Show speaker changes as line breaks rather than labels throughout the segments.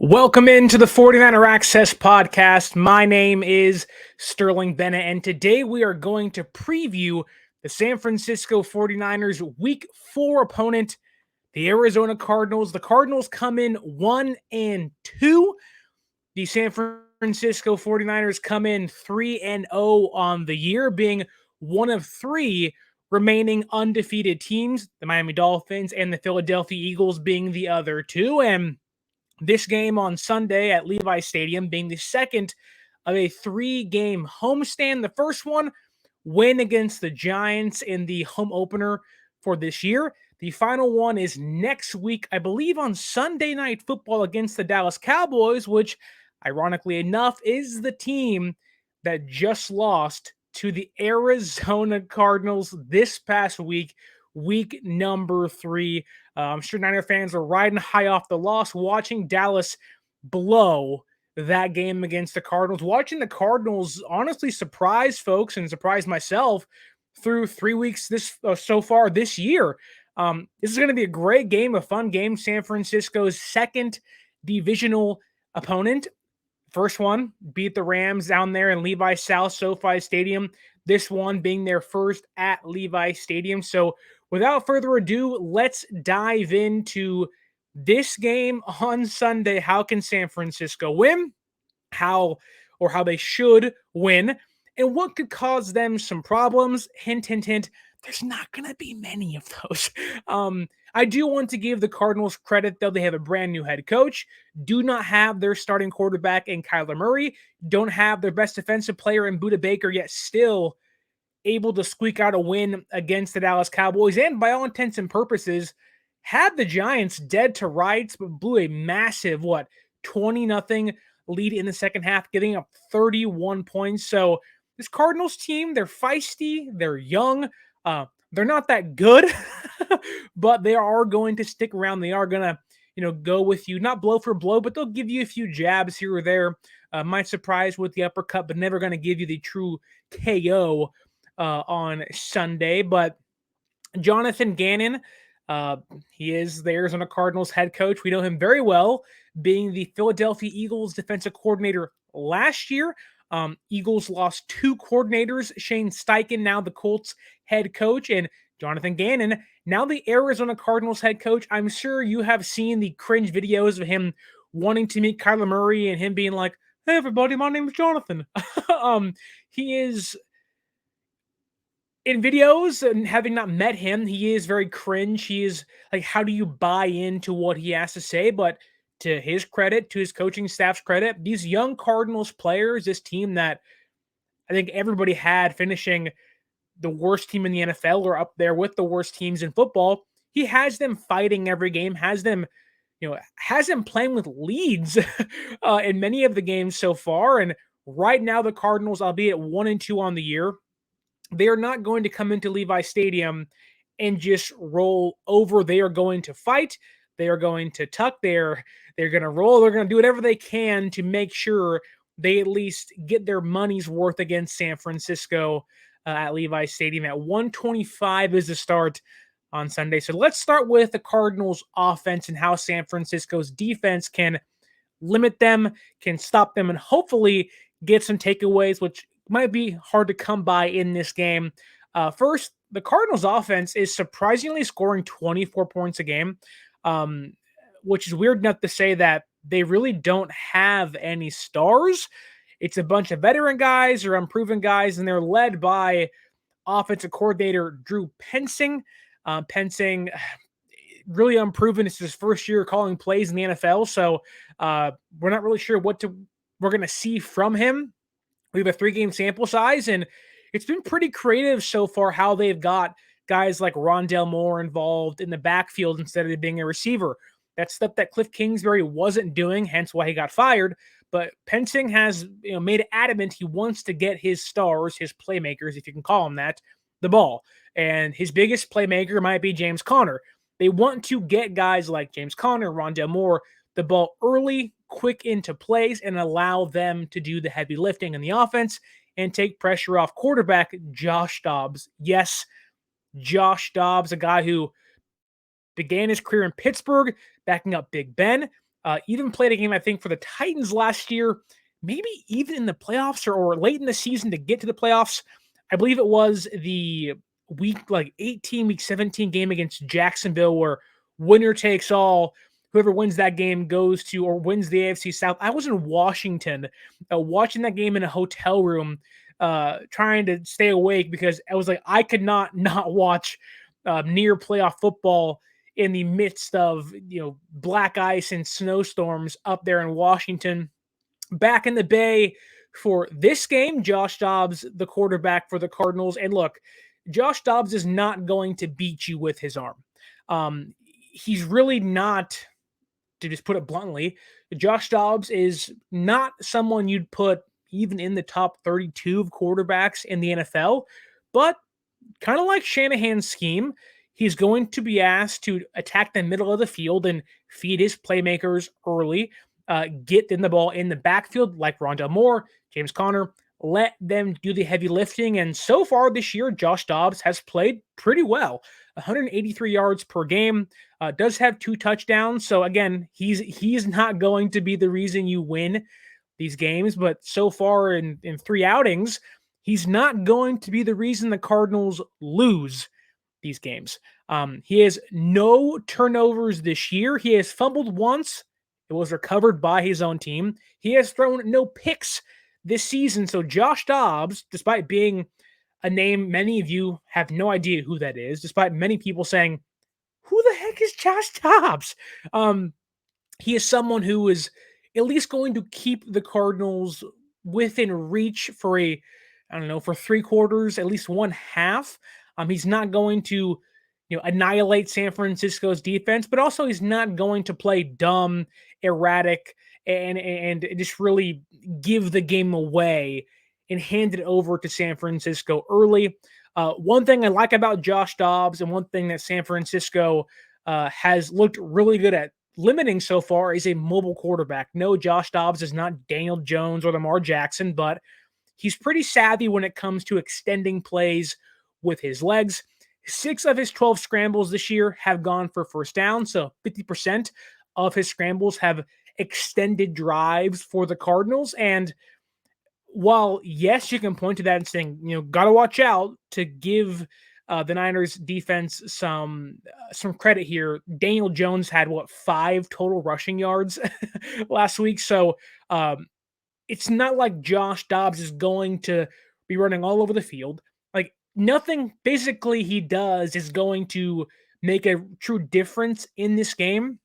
Welcome into the 49er Access podcast. My name is Sterling Bennett, and today we are going to preview the San Francisco 49ers Week 4 opponent, the Arizona Cardinals. The Cardinals come in 1-2. The San Francisco 49ers come in 3-0 on the year, being one of three remaining undefeated teams, the Miami Dolphins and the Philadelphia Eagles being the other two. And this game on Sunday at Levi Stadium being the second of a three-game homestand. The first one, win against the Giants in the home opener for this year. The final one is next week, I believe on Sunday Night Football against the Dallas Cowboys, which, ironically enough, is the team that just lost to the Arizona Cardinals this past week, week number 3. I'm sure Niner fans are riding high off the loss, watching Dallas blow that game against the Cardinals. Watching the Cardinals honestly surprise folks and surprise myself through 3 weeks so far this year. This is going to be a great game, a fun game. San Francisco's second divisional opponent. First one beat the Rams down there in Levi South SoFi Stadium. This one being their first at Levi Stadium. So without further ado, let's dive into this game on Sunday. How can San Francisco win? How they should win? And what could cause them some problems? Hint, hint, hint. There's not going to be many of those. I do want to give the Cardinals credit, though. They have a brand new head coach, do not have their starting quarterback in Kyler Murray, don't have their best defensive player in Budda Baker, yet still able to squeak out a win against the Dallas Cowboys, and by all intents and purposes, had the Giants dead to rights, but blew a massive, 20-0 lead in the second half, getting up 31 points. So this Cardinals team, they're feisty, they're young, they're not that good, but they are going to stick around. They are going to, go with you, not blow for blow, but they'll give you a few jabs here or there. Might surprise with the uppercut, but never going to give you the true KO on Sunday. But Jonathan Gannon, he is the Arizona Cardinals head coach. We know him very well, being the Philadelphia Eagles defensive coordinator last year. Eagles lost 2 coordinators, Shane Steichen, now the Colts head coach, and Jonathan Gannon, now the Arizona Cardinals head coach. I'm sure you have seen the cringe videos of him wanting to meet Kyler Murray and him being like, "Hey everybody, my name is Jonathan." He is, in videos, and having not met him, he is very cringe. He is like, how do you buy into what he has to say? But to his credit, to his coaching staff's credit, these young Cardinals players, this team that I think everybody had finishing the worst team in the NFL or up there with the worst teams in football, he has them fighting every game, has them playing with leads in many of the games so far. And right now, the Cardinals, albeit 1-2 on the year, they are not going to come into Levi Stadium and just roll over. They are going to fight. They are going to tuck. They're going to roll. They're going to do whatever they can to make sure they at least get their money's worth against San Francisco at Levi Stadium. At 1:25 is the start on Sunday. So let's start with the Cardinals offense and how San Francisco's defense can limit them, can stop them, and hopefully get some takeaways, which might be hard to come by in this game. First, the Cardinals offense is surprisingly scoring 24 points a game, which is weird enough to say that they really don't have any stars. It's a bunch of veteran guys or unproven guys, and they're led by offensive coordinator Drew Pensing. Pensing, really unproven. It's his first year calling plays in the NFL, so we're not really sure we're going to see from him. We have a 3-game sample size, and it's been pretty creative so far how they've got guys like Rondale Moore involved in the backfield instead of being a receiver. That's stuff that Cliff Kingsbury wasn't doing, hence why he got fired. But Pensing has made it adamant he wants to get his stars, his playmakers, if you can call them that, the ball. And his biggest playmaker might be James Conner. They want to get guys like James Conner, Rondale Moore, the ball early, quick into plays, and allow them to do the heavy lifting in the offense and take pressure off quarterback Josh Dobbs. Yes, Josh Dobbs, a guy who began his career in Pittsburgh, backing up Big Ben. even played a game, I think, for the Titans last year, maybe even in the playoffs or late in the season to get to the playoffs. I believe it was the week 18, week 17 game against Jacksonville where winner takes all. Whoever wins that game goes to or wins the AFC South. I was in Washington watching that game in a hotel room, trying to stay awake because I was like, I could not watch near playoff football in the midst of black ice and snowstorms up there in Washington. Back in the Bay for this game, Josh Dobbs, the quarterback for the Cardinals. And look, Josh Dobbs is not going to beat you with his arm. He's really not, to just put it bluntly. Josh Dobbs is not someone you'd put even in the top 32 of quarterbacks in the NFL, but kind of like Shanahan's scheme, he's going to be asked to attack the middle of the field and feed his playmakers early, get in the ball in the backfield like Rondale Moore, James Conner, let them do the heavy lifting. And so far this year, Josh Dobbs has played pretty well. 183 yards per game, does have 2 touchdowns. So again, he's not going to be the reason you win these games, but so far in 3 outings, he's not going to be the reason the Cardinals lose these games. He has no turnovers this year. He has fumbled once. It was recovered by his own team. He has thrown no picks this season. So Josh Dobbs, despite being a name many of you have no idea who that is, despite many people saying, who the heck is Josh Dobbs? He is someone who is at least going to keep the Cardinals within reach for for 3 quarters, at least 1/2. He's not going to, annihilate San Francisco's defense, but also he's not going to play dumb, erratic, and just really give the game away and hand it over to San Francisco early. One thing I like about Josh Dobbs and one thing that San Francisco has looked really good at limiting so far is a mobile quarterback. No, Josh Dobbs is not Daniel Jones or Lamar Jackson, but he's pretty savvy when it comes to extending plays with his legs. 6 of his 12 scrambles this year have gone for first down, so 50% of his scrambles have extended drives for the Cardinals. And while, yes, you can point to that and saying, got to watch out to give the Niners defense some credit here. Daniel Jones had 5 total rushing yards last week. So it's not like Josh Dobbs is going to be running all over the field. Like nothing basically he does is going to make a true difference in this game.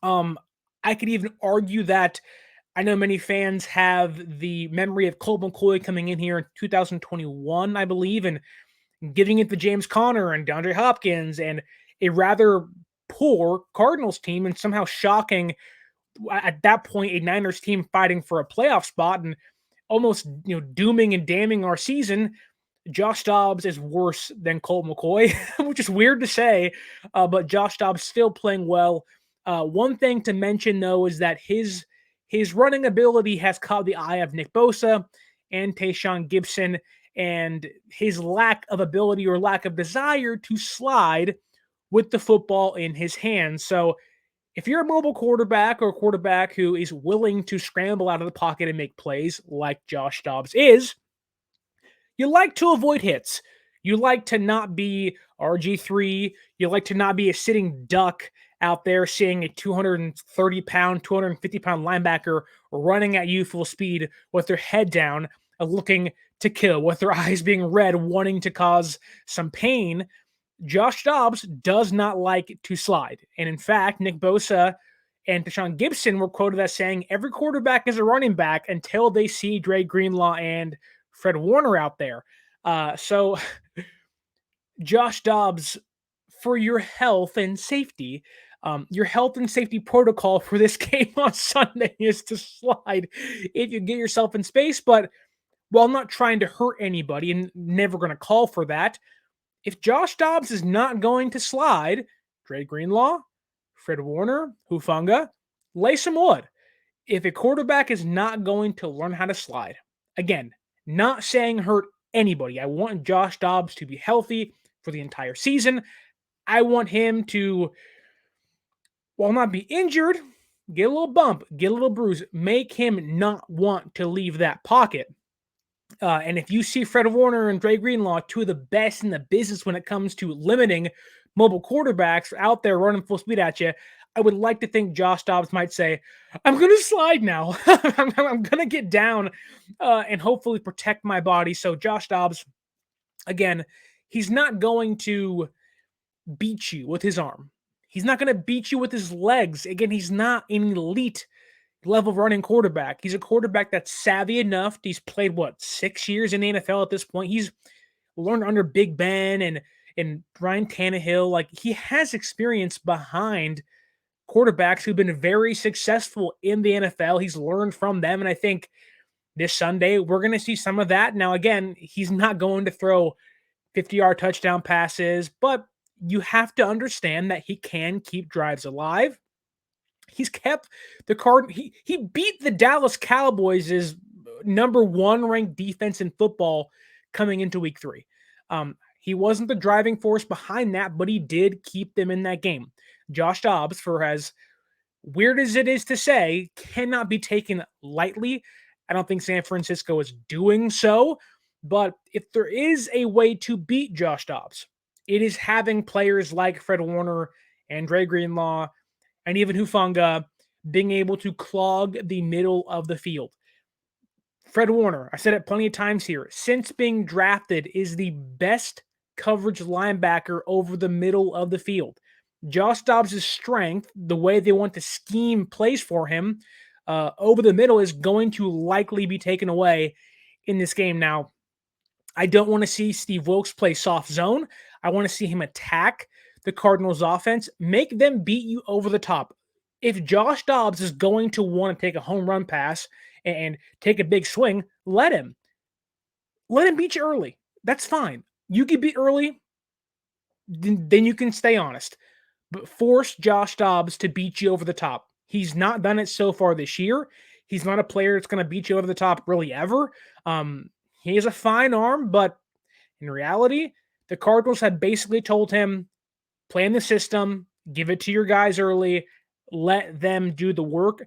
I could even argue that I know many fans have the memory of Colt McCoy coming in here in 2021, I believe, and giving it to James Conner and DeAndre Hopkins and a rather poor Cardinals team, and somehow shocking at that point a Niners team fighting for a playoff spot and almost dooming and damning our season. Josh Dobbs is worse than Colt McCoy, which is weird to say, but Josh Dobbs still playing well. One thing to mention though is that his running ability has caught the eye of Nick Bosa and Tayshaun Gibson, and his lack of ability or lack of desire to slide with the football in his hands. So if you're a mobile quarterback or a quarterback who is willing to scramble out of the pocket and make plays like Josh Dobbs is, you like to avoid hits. You like to not be RG3. You like to not be a sitting duck out there seeing a 230-pound, 250-pound linebacker running at you full speed with their head down, looking to kill, with their eyes being red, wanting to cause some pain. Josh Dobbs does not like to slide. And in fact, Nick Bosa and Tayshaun Gibson were quoted as saying every quarterback is a running back until they see Dre Greenlaw and Fred Warner out there. So Josh Dobbs, for your health and safety, your health and safety protocol for this game on Sunday is to slide if you get yourself in space. But while not trying to hurt anybody and never going to call for that, if Josh Dobbs is not going to slide, Dre Greenlaw, Fred Warner, Hufanga, lay some wood. If a quarterback is not going to learn how to slide, again, not saying hurt anybody. I want Josh Dobbs to be healthy for the entire season. I want him to, while not be injured, get a little bump, get a little bruise, make him not want to leave that pocket. And if you see Fred Warner and Dre Greenlaw, two of the best in the business when it comes to limiting mobile quarterbacks out there running full speed at you, I would like to think Josh Dobbs might say, I'm going to slide now. I'm going to get down and hopefully protect my body. So Josh Dobbs, again, he's not going to beat you with his arm. He's not going to beat you with his legs. Again, he's not an elite level running quarterback. He's a quarterback that's savvy enough. He's played 6 years in the NFL at this point. He's learned under Big Ben and Ryan Tannehill. Like, he has experience behind quarterbacks who've been very successful in the NFL. He's learned from them, and I think this Sunday we're going to see some of that. Now, again, he's not going to throw 50-yard touchdown passes, but you have to understand that he can keep drives alive. He's kept the card. He beat the Dallas Cowboys' number 1 ranked defense in football coming into week 3. He wasn't the driving force behind that, but he did keep them in that game. Josh Dobbs, for as weird as it is to say, cannot be taken lightly. I don't think San Francisco is doing so, but if there is a way to beat Josh Dobbs, it is having players like Fred Warner and Dre Greenlaw and even Hufanga being able to clog the middle of the field. Fred Warner, I said it plenty of times here, since being drafted is the best coverage linebacker over the middle of the field. Josh Dobbs' strength, the way they want to scheme plays for him over the middle, is going to likely be taken away in this game. Now, I don't want to see Steve Wilks play soft zone. I want to see him attack the Cardinals offense, make them beat you over the top. If Josh Dobbs is going to want to take a home run pass and take a big swing, let him. Let him beat you early. That's fine. You get beat early, then you can stay honest. But force Josh Dobbs to beat you over the top. He's not done it so far this year. He's not a player that's going to beat you over the top really ever. He has a fine arm, but in reality, the Cardinals had basically told him, play in the system, give it to your guys early, let them do the work.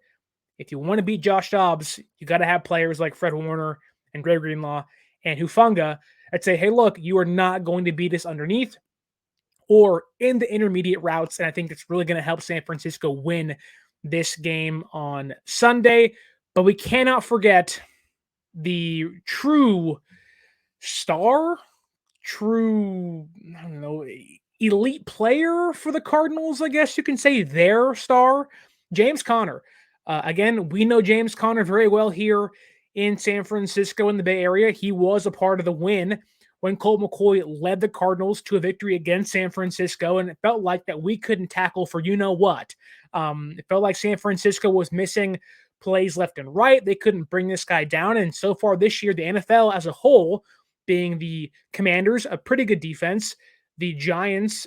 If you want to beat Josh Dobbs, you got to have players like Fred Warner and Dre Greenlaw and Hufanga that say, hey, look, you are not going to beat us underneath or in the intermediate routes. And I think it's really going to help San Francisco win this game on Sunday. But we cannot forget the true star, elite player for the Cardinals, I guess you can say, their star, James Conner. Again, we know James Conner very well here in San Francisco in the Bay Area. He was a part of the win when Colt McCoy led the Cardinals to a victory against San Francisco, and it felt like that we couldn't tackle for you-know-what. It felt like San Francisco was missing plays left and right. They couldn't bring this guy down, and so far this year, the NFL as a whole, being the Commanders, a pretty good defense, the Giants,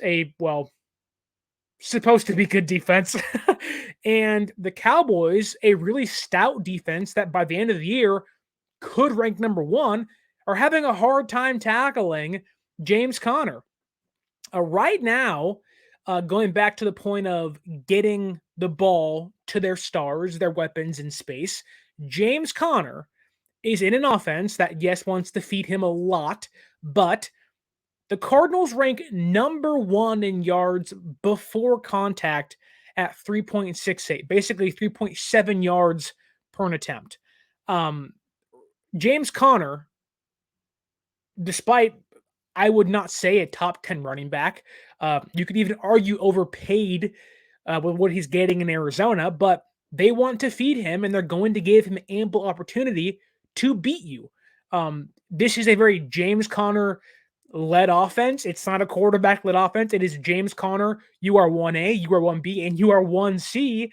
supposed to be good defense, and the Cowboys, a really stout defense that by the end of the year could rank number 1, are having a hard time tackling James Conner. Right now, going back to the point of getting the ball to their stars, their weapons in space, James Conner is in an offense that, yes, wants to feed him a lot, but the Cardinals rank number 1 in yards before contact at 3.68, basically 3.7 yards per an attempt. James Conner, despite, I would not say a top 10 running back, you could even argue overpaid with what he's getting in Arizona, but they want to feed him and they're going to give him ample opportunity to beat you. This is a very James Conner led offense. It's not a quarterback led offense. It is James Conner. You are 1A, you are 1B, and you are 1C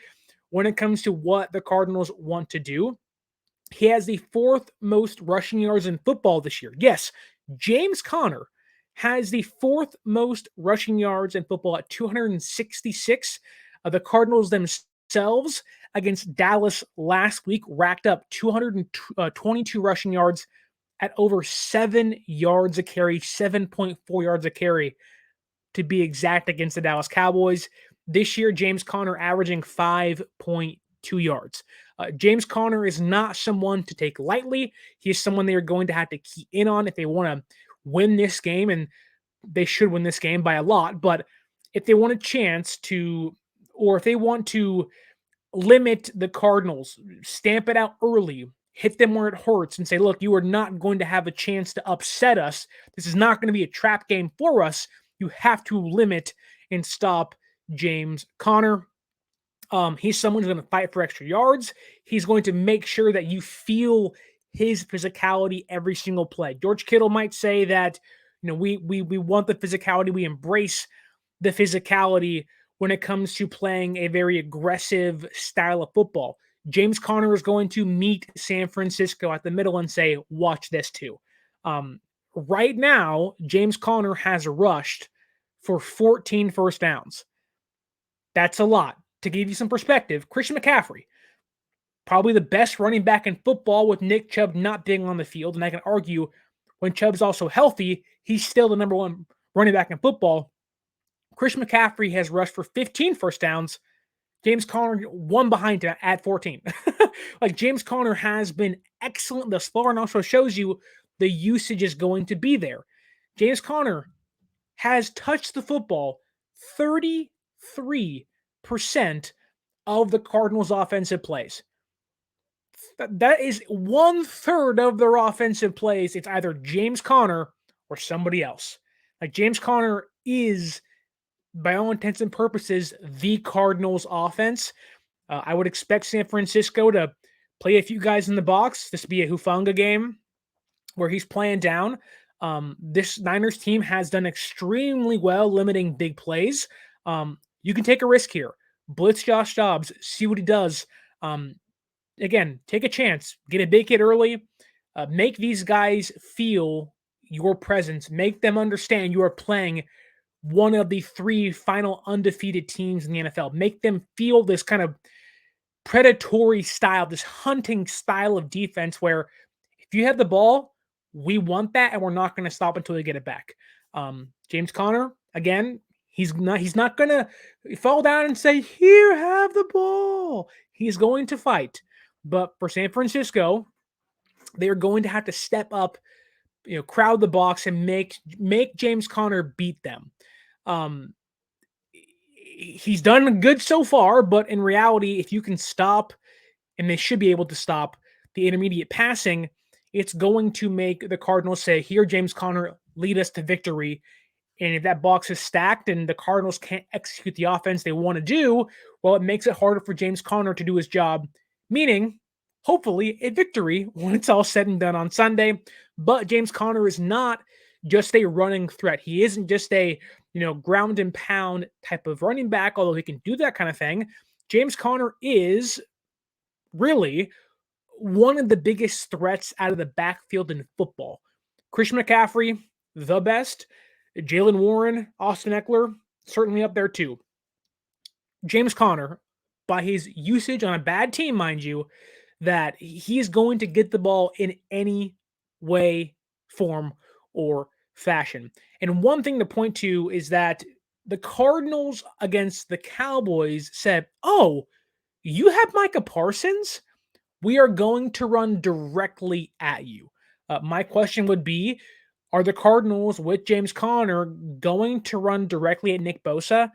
when it comes to what the Cardinals want to do. He has the 4th most rushing yards in football this year. Yes, James Conner has the 4th most rushing yards in football at 266. The Cardinals themselves against Dallas last week racked up 222 rushing yards at over 7 yards a carry, 7.4 yards a carry to be exact against the Dallas Cowboys. This year, James Conner averaging 5.2 2 yards. James Conner is not someone to take lightly. He is someone they are going to have to key in on if they want to win this game, and they should win this game by a lot. But if they want a chance to, or if they want to limit the Cardinals, stamp it out early, hit them where it hurts, and say, look, you are not going to have a chance to upset us. This is not going to be a trap game for us. You have to limit and stop James Conner. He's someone who's going to fight for extra yards. He's going to make sure that you feel his physicality every single play. George Kittle might say that, we want the physicality. We embrace the physicality when it comes to playing a very aggressive style of football. James Conner is going to meet San Francisco at the middle and say, watch this too. Right now, James Conner has rushed for 14 first downs. That's a lot. To give you some perspective, Christian McCaffrey, probably the best running back in football with Nick Chubb not being on the field. And I can argue when Chubb's also healthy, he's still the number one running back in football. Christian McCaffrey has rushed for 15 first downs. James Conner one behind him at 14. Like, James Conner has been excellent thus far, and also shows you the usage is going to be there. James Conner has touched the football 33% of the Cardinals' offensive plays. That is 1/3 of their offensive plays. It's either James Conner or somebody else. Like, James Conner is, by all intents and purposes, the Cardinals' offense. I would expect San Francisco to play a few guys in the box. This would be a Hufanga game where he's playing down. This Niners team has done extremely well limiting big plays. You can take a risk here. Blitz Josh Dobbs, see what he does. Again, take a chance. Get a big hit early. Make these guys feel your presence. Make them understand you are playing one of the 3 final undefeated teams in the NFL. Make them feel this kind of predatory style, this hunting style of defense where if you have the ball, we want that, and we're not going to stop until we get it back. James Conner, again, he's not going to fall down and say, here, have the ball. He's going to fight. But for San Francisco, they're going to have to step up, crowd the box and make James Conner beat them. He's done good so far, but in reality, if you can stop, and they should be able to stop the intermediate passing, it's going to make the Cardinals say, here, James Conner, lead us to victory. And if that box is stacked and the Cardinals can't execute the offense they want to do, well, it makes it harder for James Conner to do his job, meaning, hopefully, a victory when it's all said and done on Sunday. But James Conner is not just a running threat. He isn't just a, ground and pound type of running back, although he can do that kind of thing. James Conner is really one of the biggest threats out of the backfield in football. Christian McCaffrey, the best. Jalen Warren, Austin Eckler, certainly up there too. James Conner, by his usage on a bad team, mind you, that he is going to get the ball in any way, form, or fashion. And one thing to point to is that the Cardinals against the Cowboys said, oh, you have Micah Parsons? We are going to run directly at you. My question would be, are the Cardinals with James Conner going to run directly at Nick Bosa?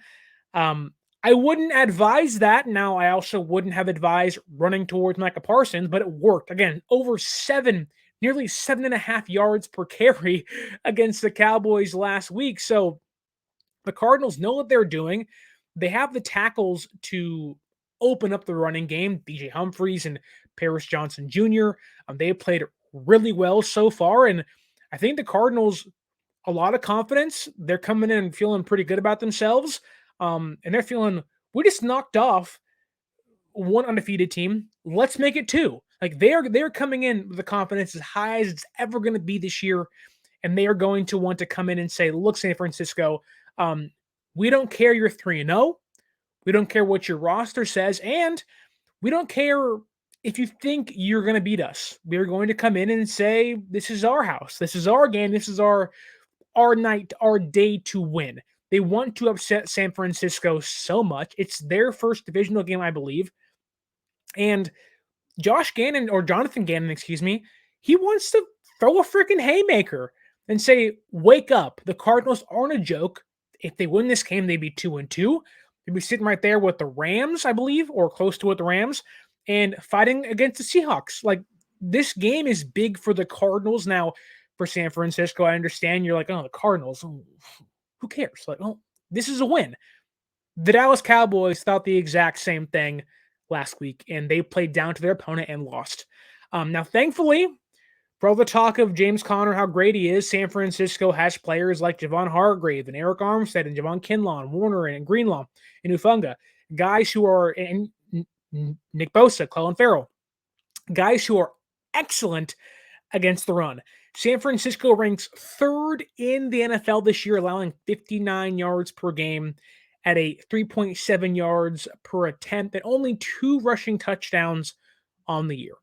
I wouldn't advise that. Now, I also wouldn't have advised running towards Micah Parsons, but it worked. Again, over nearly 7.5 yards per carry against the Cowboys last week. So the Cardinals know what they're doing. They have the tackles to open up the running game. DJ Humphries and Paris Johnson Jr., they have played really well so far. And I think the Cardinals, a lot of confidence. They're coming in and feeling pretty good about themselves. And they're feeling, we just knocked off one undefeated team. Let's make it 2. Like, they're coming in with the confidence as high as it's ever going to be this year. And they are going to want to come in and say, look, San Francisco, we don't care you're 3-0. We don't care what your roster says. And we don't care if you think you're going to beat us. We're going to come in and say, this is our house. This is our game. This is our night, our day to win. They want to upset San Francisco so much. It's their first divisional game, I believe. And Josh Gannon, or Jonathan Gannon, excuse me, he wants to throw a freaking haymaker and say, wake up. The Cardinals aren't a joke. If they win this game, they'd be 2-2. They'd be sitting right there with the Rams, I believe, or close to it, the Rams, and fighting against the Seahawks. Like, this game is big for the Cardinals. Now, for San Francisco, I understand you're like, oh, the Cardinals, who cares? Like, oh, this is a win. The Dallas Cowboys thought the exact same thing last week, and they played down to their opponent and lost. Now, thankfully, for all the talk of James Conner, how great he is, San Francisco has players like Javon Hargrave and Arik Armstead and Javon Kinlaw and Warner and Greenlaw and Ufunga, guys who are, and Nick Bosa, Clelin Ferrell, guys who are excellent against the run. San Francisco ranks third in the NFL this year, allowing 59 yards per game at a 3.7 yards per attempt and only 2 rushing touchdowns on the year.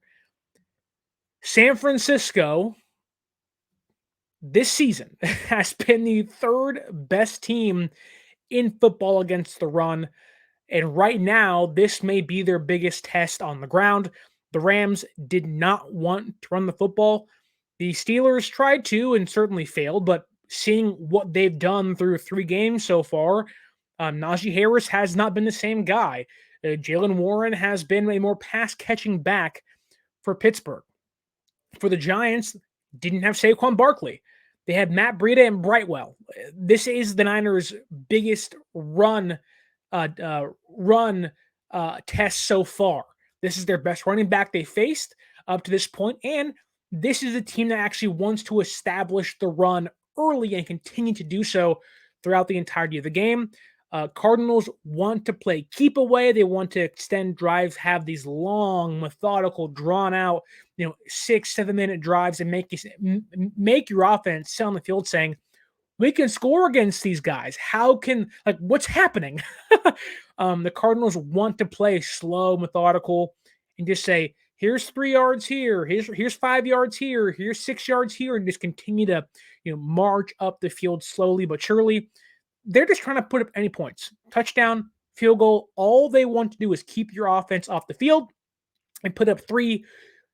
San Francisco this season has been the third best team in football against the run. And right now, this may be their biggest test on the ground. The Rams did not want to run the football. The Steelers tried to and certainly failed, but seeing what they've done through 3 games so far, Najee Harris has not been the same guy. Jaylen Warren has been a more pass-catching back for Pittsburgh. For the Giants, didn't have Saquon Barkley. They had Matt Breida and Brightwell. This is the Niners' biggest run test so far. This is their best running back they faced up to this point, and this is a team that actually wants to establish the run early and continue to do so throughout the entirety of the game. Cardinals want to play keep away. They want to extend drives, have these long, methodical, drawn out, 6-7 minute drives, and make your offense sit on the field saying, we can score against these guys. What's happening? The Cardinals want to play slow, methodical, and just say, here's 3 yards here, here's 5 yards here, here's 6 yards here, and just continue to, march up the field slowly but surely. They're just trying to put up any points. Touchdown, field goal. All they want to do is keep your offense off the field and put up 3,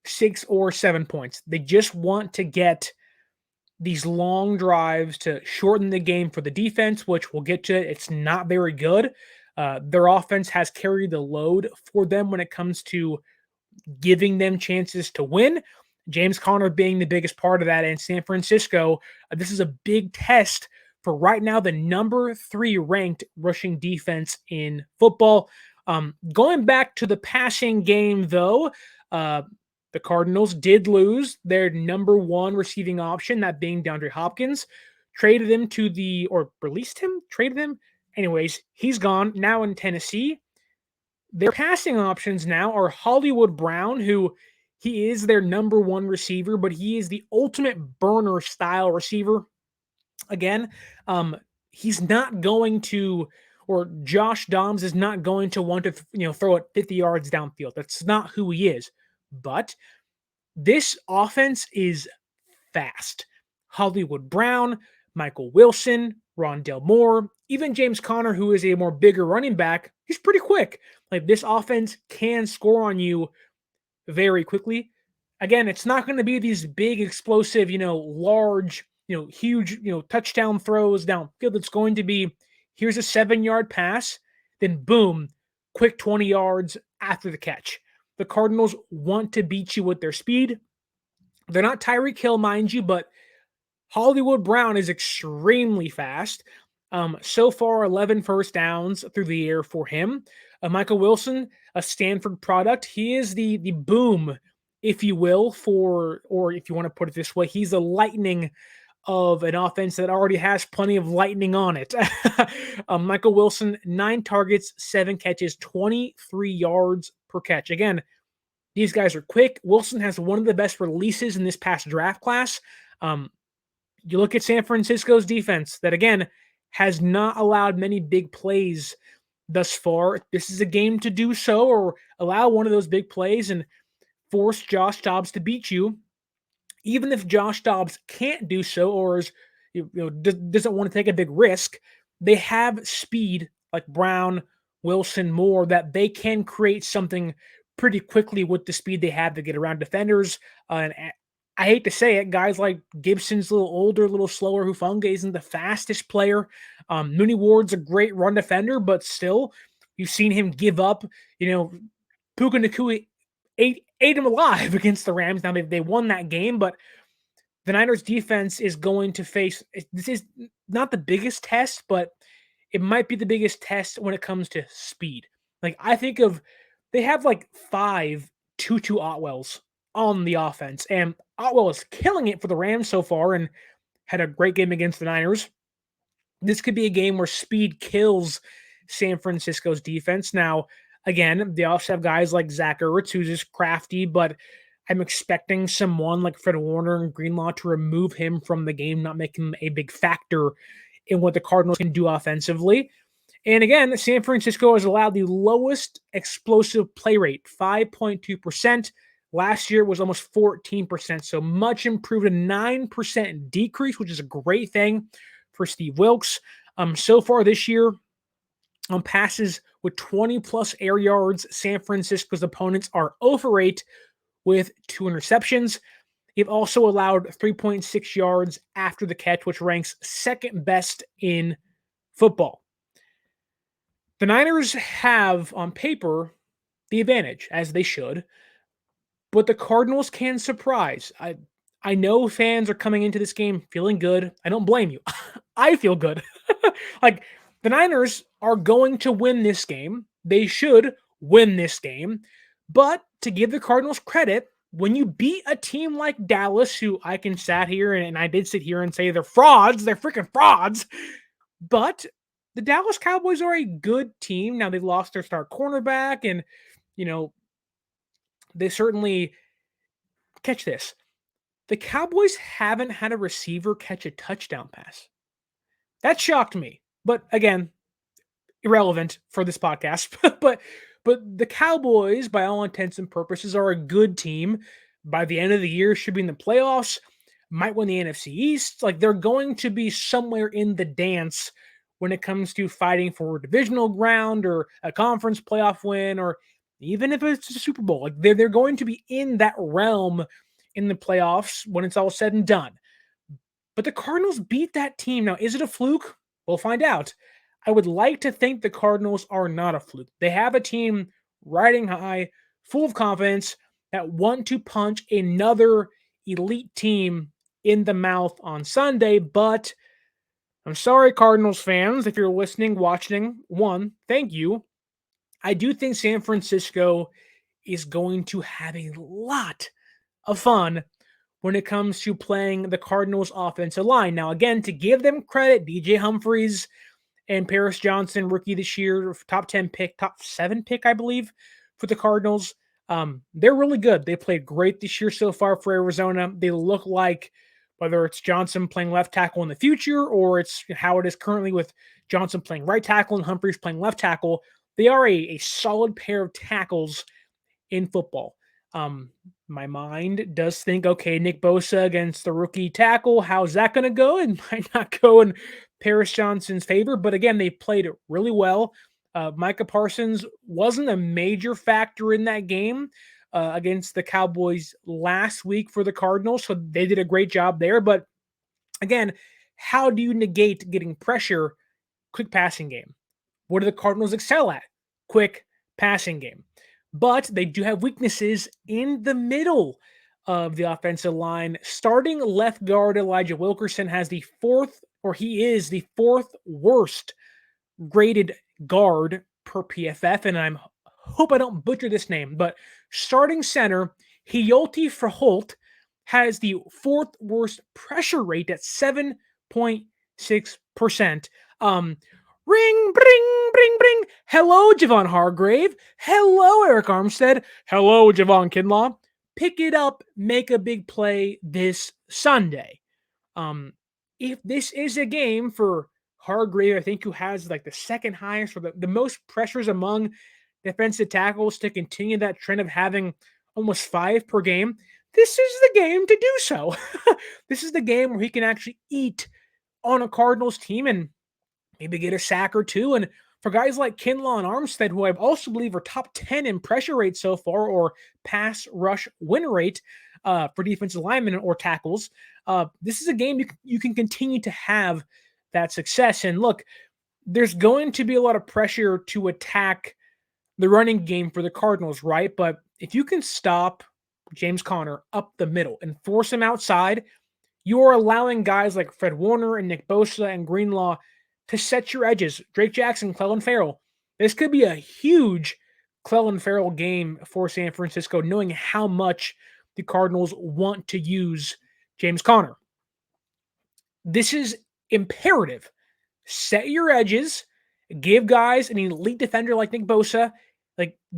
6, or 7 points. They just want to get these long drives to shorten the game for the defense, which we'll get to. It's not very good. Their offense has carried the load for them when it comes to giving them chances to win. James Conner being the biggest part of that. And San Francisco, this is a big test for right now the number 3 ranked rushing defense in football. Going back to the passing game, though, the Cardinals did lose their number 1 receiving option, that being DeAndre Hopkins. Traded him released him? Traded him? Anyways, he's gone, now in Tennessee. Their passing options now are Hollywood Brown, who he is their number 1 receiver, but he is the ultimate burner style receiver. Again, he's not going to, or Josh Dobbs is not going to want to, throw it 50 yards downfield. That's not who he is. But this offense is fast. Hollywood Brown, Michael Wilson, Rondale Moore, even James Conner, who is a more bigger running back, he's pretty quick. Like, this offense can score on you very quickly. Again, it's not going to be these big, explosive, large, huge, touchdown throws downfield. It's going to be, here's a 7-yard pass, then boom, quick 20 yards after the catch. The Cardinals want to beat you with their speed. They're not Tyreek Hill, mind you, but Hollywood Brown is extremely fast. So far, 11 first downs through the air for him. Michael Wilson, a Stanford product. He is the boom, if you will, or if you want to put it this way, he's the lightning of an offense that already has plenty of lightning on it. Michael Wilson, 9 targets, 7 catches, 23 yards per catch. Again, these guys are quick. Wilson has one of the best releases in this past draft class. You look at San Francisco's defense that, again, has not allowed many big plays thus far. This is a game to do so, or allow one of those big plays and force Josh Dobbs to beat you. Even if Josh Dobbs can't do so, or doesn't want to take a big risk, they have speed like Brown, Wilson, Moore, that they can create something pretty quickly with the speed they have to get around defenders. And I hate to say it, guys like Gibson's a little older, a little slower. Hufanga isn't the fastest player. Mooney Ward's a great run defender, but still, you've seen him give up. Puka Nacua ate him alive against the Rams. Now they won that game, but the Niners defense is going to face, this is not the biggest test, but it might be the biggest test when it comes to speed. Like they have like 5 Tutu Otwells on the offense, and Otwell is killing it for the Rams so far and had a great game against the Niners. This could be a game where speed kills San Francisco's defense. Now, again, they also have guys like Zach Ertz, who's just crafty, but I'm expecting someone like Fred Warner and Greenlaw to remove him from the game, not make him a big factor in what the Cardinals can do offensively. And again, San Francisco has allowed the lowest explosive play rate, 5.2%. Last year was almost 14%, so much improved, a 9% decrease, which is a great thing for Steve Wilks. So far this year, on passes with 20-plus air yards, San Francisco's opponents are 0 for 8 with 2 interceptions. They've also allowed 3.6 yards after the catch, which ranks second best in football. The Niners have, on paper, the advantage, as they should, but the Cardinals can surprise. I know fans are coming into this game feeling good. I don't blame you. I feel good. Like, the Niners are going to win this game. They should win this game. But to give the Cardinals credit, when you beat a team like Dallas, who I can sat here and I did sit here and say they're frauds, they're freaking frauds. But the Dallas Cowboys are a good team. Now, they've lost their star cornerback, and, they certainly, catch this, the Cowboys haven't had a receiver catch a touchdown pass. That shocked me. But again, irrelevant for this podcast. but the Cowboys, by all intents and purposes, are a good team. By the end of the year, should be in the playoffs, might win the NFC East. Like, they're going to be somewhere in the dance when it comes to fighting for divisional ground or a conference playoff win, or even if it's a Super Bowl. Like, they're going to be in that realm in the playoffs when it's all said and done. But the Cardinals beat that team. Now, is it a fluke? We'll find out. I would like to think the Cardinals are not a fluke. They have a team riding high, full of confidence, that want to punch another elite team in the mouth on Sunday. But I'm sorry, Cardinals fans, if you're listening, watching, thank you. I do think San Francisco is going to have a lot of fun when it comes to playing the Cardinals offensive line. Now, again, to give them credit, DJ Humphries and Paris Johnson, rookie this year, top 10 pick, top 7 pick, I believe, for the Cardinals. They're really good. They played great this year so far for Arizona. They look like, whether it's Johnson playing left tackle in the future or it's how it is currently with Johnson playing right tackle and Humphries playing left tackle, they are a solid pair of tackles in football. My mind does think, okay, Nick Bosa against the rookie tackle, how's that going to go? It might not go in Paris Johnson's favor, but again, they played it really well. Micah Parsons wasn't a major factor in that game against the Cowboys last week for the Cardinals, so they did a great job there. But again, how do you negate getting pressure? Quick passing game. What do the Cardinals excel at? Quick passing game. But they do have weaknesses in the middle of the offensive line. Starting left guard Elijah Wilkerson is the fourth worst graded guard per PFF, and I hope I don't butcher this name, but starting center Hiyoti Fraholt has the 4th worst pressure rate at 7.6%. Ring, bring, bring, bring. Hello, Javon Hargrave. Hello, Arik Armstead. Hello, Javon Kinlaw. Pick it up, make a big play this Sunday. If this is a game for Hargrave, I think, who has like the second highest or the most pressures among defensive tackles to continue that trend of having almost 5 per game, this is the game to do so. This is the game where he can actually eat on a Cardinals team and maybe get a sack or 2. And for guys like Kinlaw and Armstead, who I also believe are top 10 in pressure rate so far, or pass rush win rate for defensive linemen or tackles, this is a game you can continue to have that success. And look, there's going to be a lot of pressure to attack the running game for the Cardinals, right? But if you can stop James Conner up the middle and force him outside, you are allowing guys like Fred Warner and Nick Bosa and Greenlaw to set your edges. Drake Jackson, Clelin Ferrell. This could be a huge Clelin Ferrell game for San Francisco, knowing how much the Cardinals want to use James Conner. This is imperative. Set your edges. Give guys an elite defender like Nick Bosa,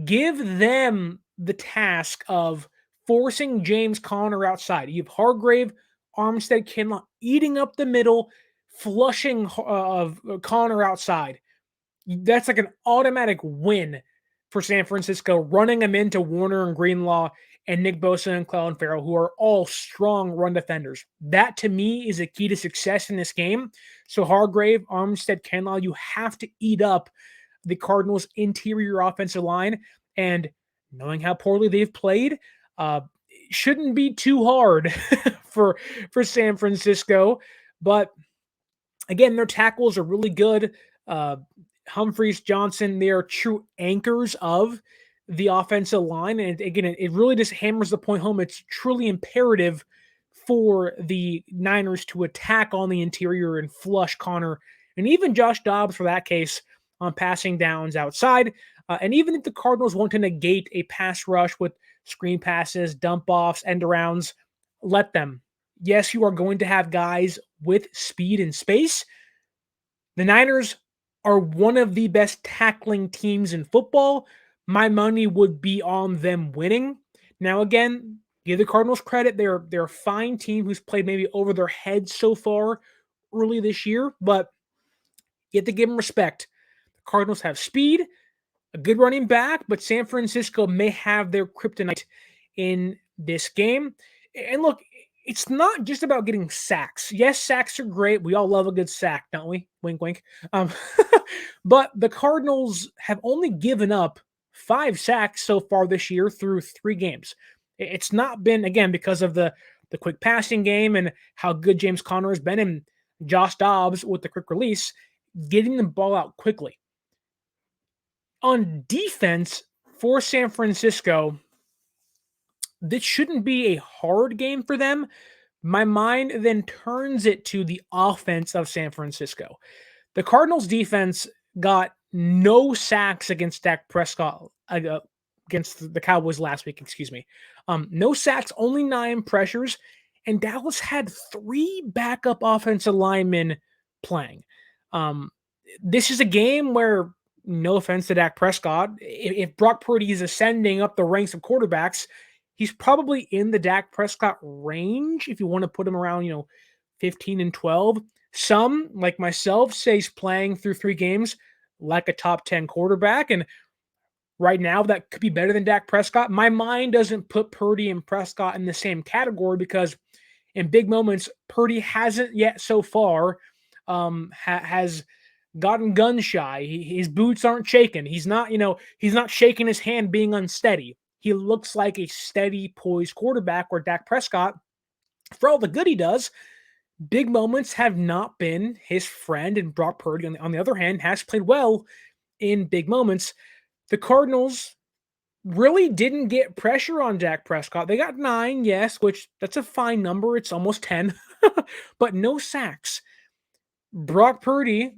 give them the task of forcing James Conner outside. You have Hargrave, Armstead, Kinlaw eating up the middle, flushing of Conner outside. That's like an automatic win for San Francisco, running them into Warner and Greenlaw and Nick Bosa and Clelin Ferrell, who are all strong run defenders. That, to me, is a key to success in this game. So Hargrave, Armstead, Kinlaw, you have to eat up the Cardinals' interior offensive line. And knowing how poorly they've played, shouldn't be too hard for San Francisco. But again, their tackles are really good. Humphreys, Johnson, they are true anchors of the offensive line. And again, it really just hammers the point home. It's truly imperative for the Niners to attack on the interior and flush Conner and even Josh Dobbs, for that case, on passing downs outside. And even if the Cardinals want to negate a pass rush with screen passes, dump offs, end arounds, let them. Yes, you are going to have guys with speed and space. The Niners are one of the best tackling teams in football. My money would be on them winning. Now, again, give the Cardinals credit. They're a fine team who's played maybe over their heads so far early this year, but you have to give them respect. The Cardinals have speed, a good running back, but San Francisco may have their kryptonite in this game. And look, it's not just about getting sacks. Yes, sacks are great. We all love a good sack, don't we? Wink, wink. But the Cardinals have only given up 5 sacks so far this year through 3 games. It's not been, again, because of the quick passing game and how good James Conner has been, and Josh Dobbs with the quick release, getting the ball out quickly. On defense for San Francisco, this shouldn't be a hard game for them. My mind then turns it to the offense of San Francisco. The Cardinals defense got no sacks against Dak Prescott, against the Cowboys last week, no sacks, only 9 pressures, and Dallas had 3 backup offensive linemen playing. This is a game where, no offense to Dak Prescott, if Brock Purdy is ascending up the ranks of quarterbacks, he's probably in the Dak Prescott range if you want to put him around, 15 and 12. Some, like myself, say he's playing through 3 games like a top 10 quarterback, and right now that could be better than Dak Prescott. My mind doesn't put Purdy and Prescott in the same category because in big moments, Purdy hasn't yet so far has gotten gun shy. His boots aren't shaking. He's not shaking his hand being unsteady. He looks like a steady, poised quarterback, where Dak Prescott, for all the good he does, big moments have not been his friend. And Brock Purdy, on the other hand, has played well in big moments. The Cardinals really didn't get pressure on Dak Prescott. They got 9, yes, which that's a fine number. It's almost 10, but no sacks. Brock Purdy,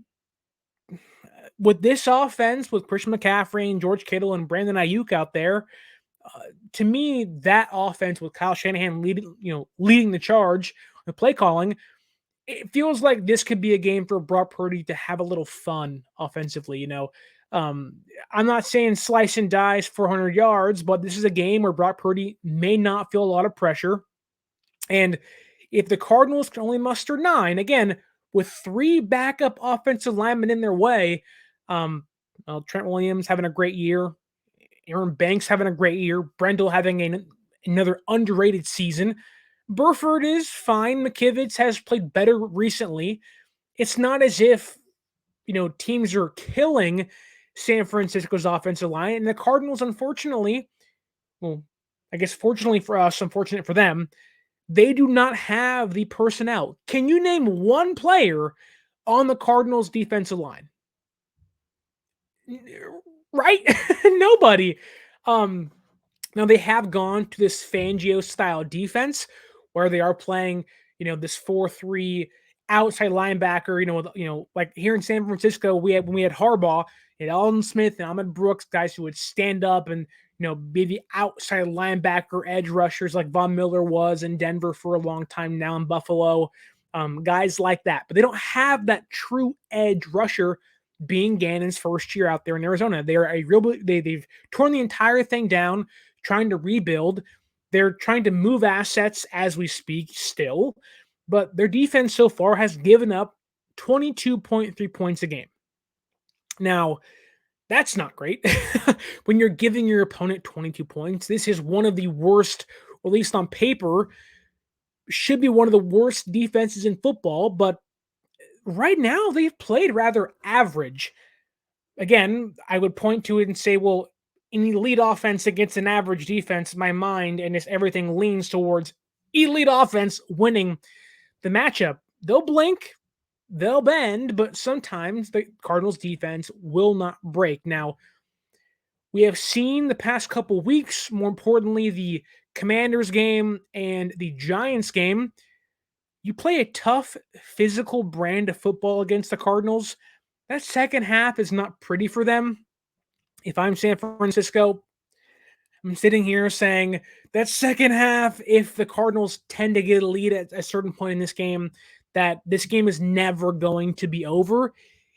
with this offense, with Christian McCaffrey and George Kittle and Brandon Aiyuk out there, to me, that offense with Kyle Shanahan leading the charge, the play calling, it feels like this could be a game for Brock Purdy to have a little fun offensively. I'm not saying slice and dice 400 yards, but this is a game where Brock Purdy may not feel a lot of pressure. And if the Cardinals can only muster 9, again, with 3 backup offensive linemen in their way, Trent Williams having a great year, Aaron Banks having a great year, Brendel having another underrated season, Burford is fine, McKivitz has played better recently. It's not as if teams are killing San Francisco's offensive line. And the Cardinals, unfortunately, well, I guess fortunately for us, unfortunate for them, they do not have the personnel. Can you name one player on the Cardinals defensive line? Right? Nobody. Um, Now they have gone to this Fangio style defense where they are playing, this 4-3 outside linebacker, like here in San Francisco, when we had Harbaugh, and Alden Smith and Ahmed Brooks, guys who would stand up and, be the outside linebacker edge rushers like Von Miller was in Denver for a long time now in Buffalo. Guys like that. But they don't have that true edge rusher being Gannon's first year out there in Arizona. They've torn the entire thing down, trying to rebuild. They're trying to move assets as we speak still, but their defense so far has given up 22.3 points a game. Now, that's not great. When you're giving your opponent 22 points, this is one of the worst, or at least on paper, should be one of the worst defenses in football, but right now they've played rather average. Again, I would point to it and say, well, an elite offense against an average defense, my mind and everything leans towards elite offense winning the matchup. They'll blink, they'll bend, but sometimes the Cardinals defense will not break. Now, we have seen the past couple weeks, more importantly, the Commanders game and the Giants game. You play a tough, physical brand of football against the Cardinals. That second half is not pretty for them. If I'm San Francisco, I'm sitting here saying that second half, if the Cardinals tend to get a lead at a certain point in this game, that this game is never going to be over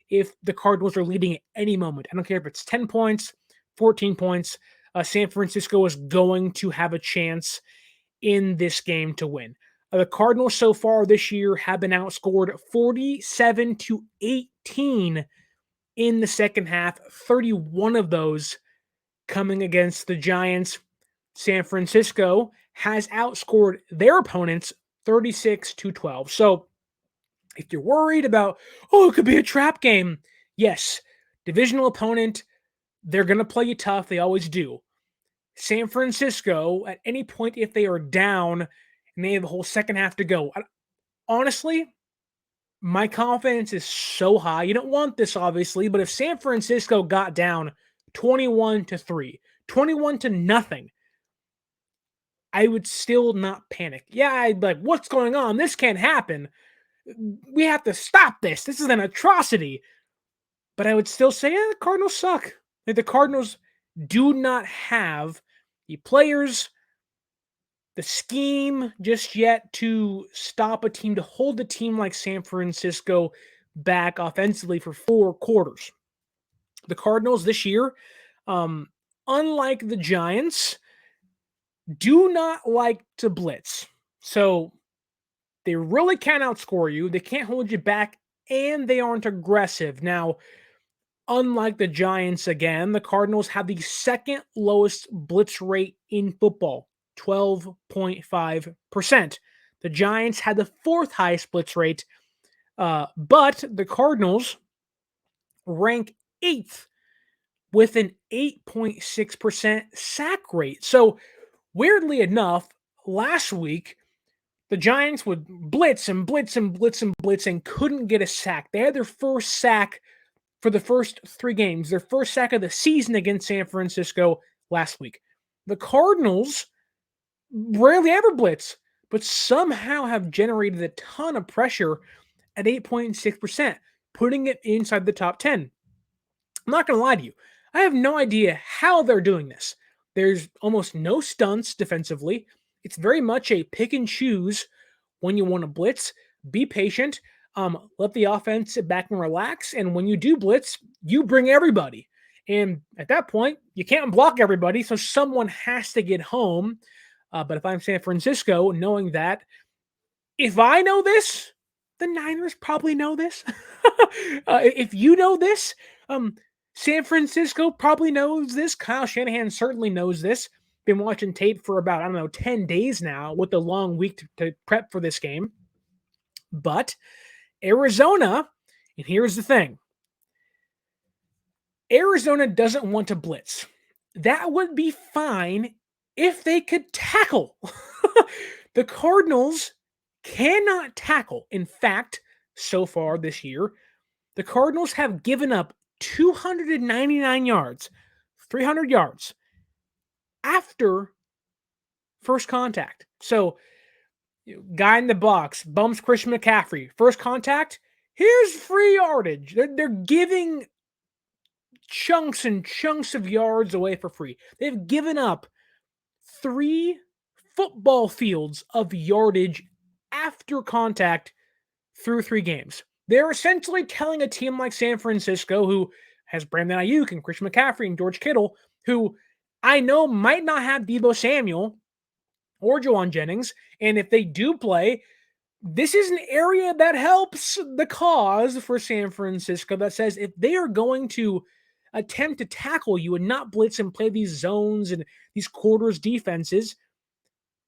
if the Cardinals are leading at any moment. I don't care if it's 10 points, 14 points. San Francisco is going to have a chance in this game to win. The Cardinals so far this year have been outscored 47-18 in the second half, 31 of those coming against the Giants. San Francisco has outscored their opponents 36-12. So if you're worried about, it could be a trap game, yes, divisional opponent, they're going to play you tough. They always do. San Francisco, at any point, if they are down and they have the whole second half to go, honestly, my confidence is so high. You don't want this, obviously, but if San Francisco got down 21-3, 21-0, I would still not panic. Yeah, I'd be like, what's going on? This can't happen. We have to stop this. This is an atrocity. But I would still say, the Cardinals suck. The Cardinals do not have the players, the scheme just yet to stop a team, to hold a team like San Francisco back offensively for 4 quarters. The Cardinals this year, unlike the Giants, do not like to blitz. So they really can't outscore you. They can't hold you back, and they aren't aggressive. Now, unlike the Giants, again, the Cardinals have the second lowest blitz rate in football, 12.5%. The Giants had the 4th highest blitz rate, but the Cardinals rank 8th with an 8.6% sack rate. So, weirdly enough, last week, the Giants would blitz and blitz and blitz and blitz and couldn't get a sack. They had their first sack for the first 3 games, their first sack of the season against San Francisco last week. The Cardinals rarely ever blitz, but somehow have generated a ton of pressure at 8.6%, putting it inside the top 10. I'm not going to lie to you. I have no idea how they're doing this. There's almost no stunts defensively. It's very much a pick and choose when you want to blitz. Be patient. Let the offense sit back and relax. And when you do blitz, you bring everybody. And at that point, you can't block everybody, so someone has to get home. But if I'm San Francisco, knowing that, if I know this, the Niners probably know this. If you know this, San Francisco probably knows this. Kyle Shanahan certainly knows this. Been watching tape for about, 10 days now with a long week to prep for this game. But Arizona, and here's the thing. Arizona doesn't want to blitz. That would be fine if they could tackle. The Cardinals cannot tackle. In fact, so far this year, the Cardinals have given up 299 yards, 300 yards after first contact. So, guy in the box bumps Christian McCaffrey. First contact, here's free yardage. They're giving chunks and chunks of yards away for free. They've given up 3 football fields of yardage after contact through 3 games. They're essentially telling a team like San Francisco, who has Brandon Aiyuk and Christian McCaffrey and George Kittle, who I know might not have Deebo Samuel or Javon Jennings, and if they do play, this is an area that helps the cause for San Francisco that says if they are going to attempt to tackle you and not blitz and play these zones and these quarters defenses,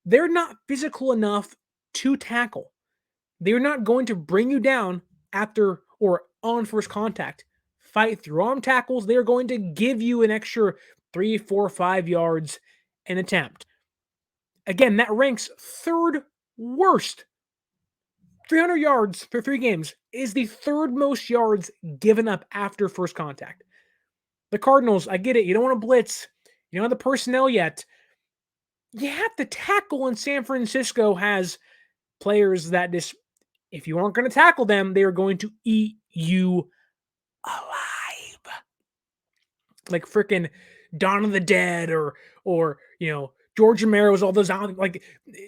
they're not physical enough to tackle. They're not going to bring you down after or on first contact. Fight through arm tackles. They're going to give you an extra 3, 4, 5 yards an attempt. Again, that ranks 3rd worst. 300 yards for 3 games is the 3rd most yards given up after first contact. The Cardinals, I get it. You don't want to blitz. You don't have the personnel yet. You have to tackle, and San Francisco has players that just, if you aren't going to tackle them, they are going to eat you alive. Like freaking Dawn of the Dead or George Romero's, all those, like,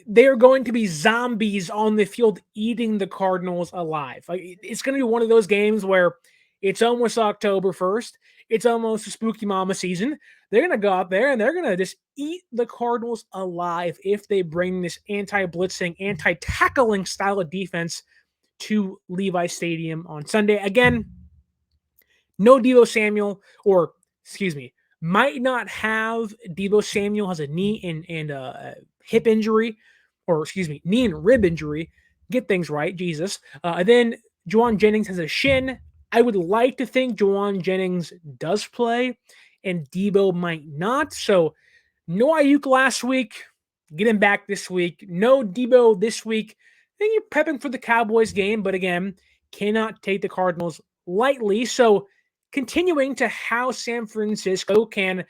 they are going to be zombies on the field eating the Cardinals alive. Like, it's going to be one of those games where it's almost October 1st. It's almost a spooky mama season. They're going to go out there and they're going to just eat the Cardinals alive if they bring this anti-blitzing, anti-tackling style of defense to Levi Stadium on Sunday. Again, no Deebo Samuel, or excuse me, might not have Deebo Samuel, has a knee and a hip injury, or excuse me, knee and rib injury. Get things right, Jesus. And then Javon Jennings has a shin. I would like to think Javon Jennings does play, and Deebo might not. So no Aiyuk last week. Get him back this week. No Deebo this week. I think you're prepping for the Cowboys game, but again, cannot take the Cardinals lightly. So continuing to how San Francisco can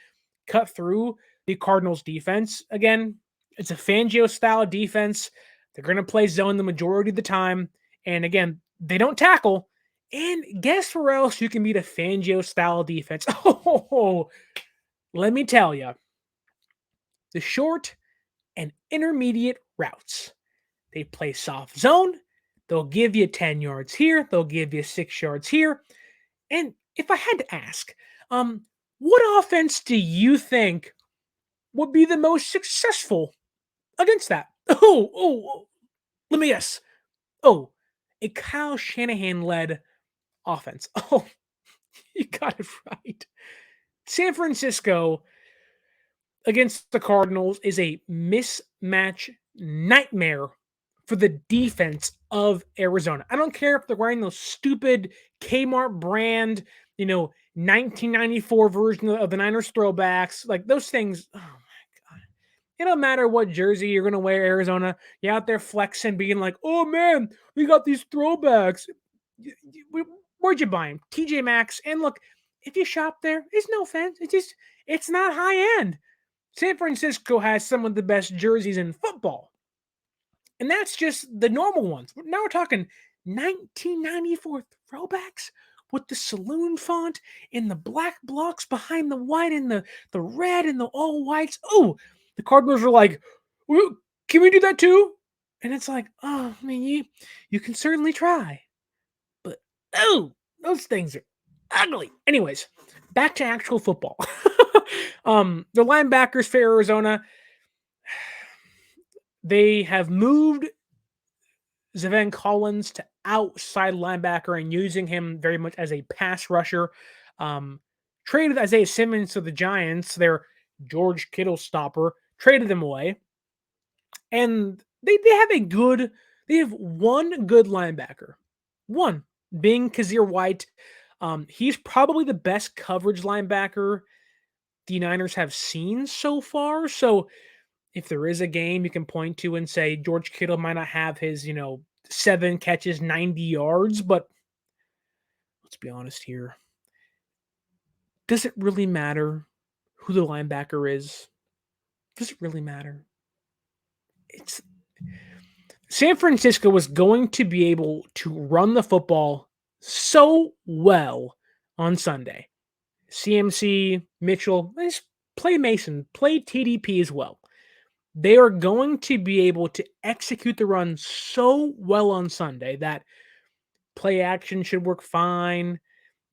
cut through the Cardinals defense. Again, it's a Fangio-style defense. They're going to play zone the majority of the time. And again, they don't tackle. And guess where else you can beat a Fangio-style defense? Oh, let me tell you. The short and intermediate routes. They play soft zone. They'll give you 10 yards here. They'll give you 6 yards here. And if I had to ask, what offense do you think would be the most successful against that? Oh, let me guess. Oh, a Kyle Shanahan-led offense. Oh, you got it right. San Francisco against the Cardinals is a mismatch nightmare for the defense of Arizona. I don't care if they're wearing those stupid Kmart brand, 1994 version of the Niners throwbacks. Like those things, oh my God. It don't matter what jersey you're going to wear, Arizona. You're out there flexing, being like, oh man, we got these throwbacks. Where'd you buy them? TJ Maxx. And look, if you shop there, it's no offense. It's not high end. San Francisco has some of the best jerseys in football. And that's just the normal ones. Now we're talking 1994 throwbacks with the saloon font and the black blocks behind the white and the red and the all whites. Oh, the Cardinals are like, can we do that too? And it's like, oh, I mean, you can certainly try. But, those things are ugly. Anyways, back to actual football. The linebackers for Arizona, they have moved Zaven Collins to outside linebacker and using him very much as a pass rusher. Traded Isaiah Simmons to the Giants, their George Kittle stopper, traded him away. And they have one good linebacker. One being Kazir White. He's probably the best coverage linebacker the Niners have seen so far. So if there is a game you can point to and say George Kittle might not have his, 7 catches, 90 yards, but let's be honest here. Does it really matter who the linebacker is? Does it really matter? It's San Francisco was going to be able to run the football so well on Sunday. CMC, Mitchell, let's play Mason, play TDP as well. They are going to be able to execute the run so well on Sunday that play action should work fine.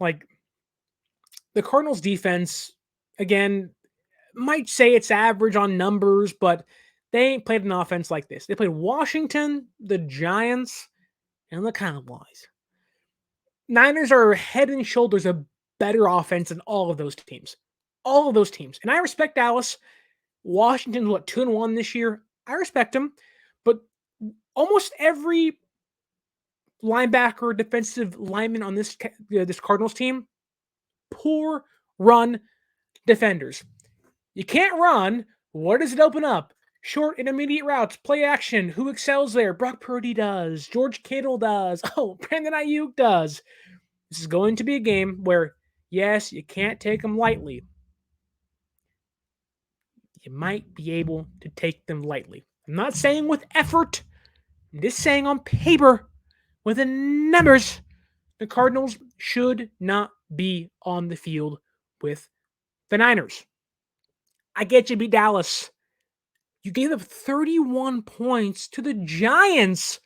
Like the Cardinals defense, again, might say it's average on numbers, but they ain't played an offense like this. They played Washington, the Giants, and the Cowboys. Niners are head and shoulders a better offense than all of those teams. All of those teams. And I respect Dallas. Washington's 2-1 this year. I respect them. But almost every linebacker, defensive lineman on this Cardinals team, poor run defenders. You can't run. What does it open up? Short, intermediate routes, play action. Who excels there? Brock Purdy does. George Kittle does. Oh, Brandon Aiyuk does. This is going to be a game where, yes, you can't take them lightly. You might be able to take them lightly. I'm not saying with effort. I'm just saying on paper, with the numbers, the Cardinals should not be on the field with the Niners. I get you beat Dallas. You gave up 31 points to the Giants,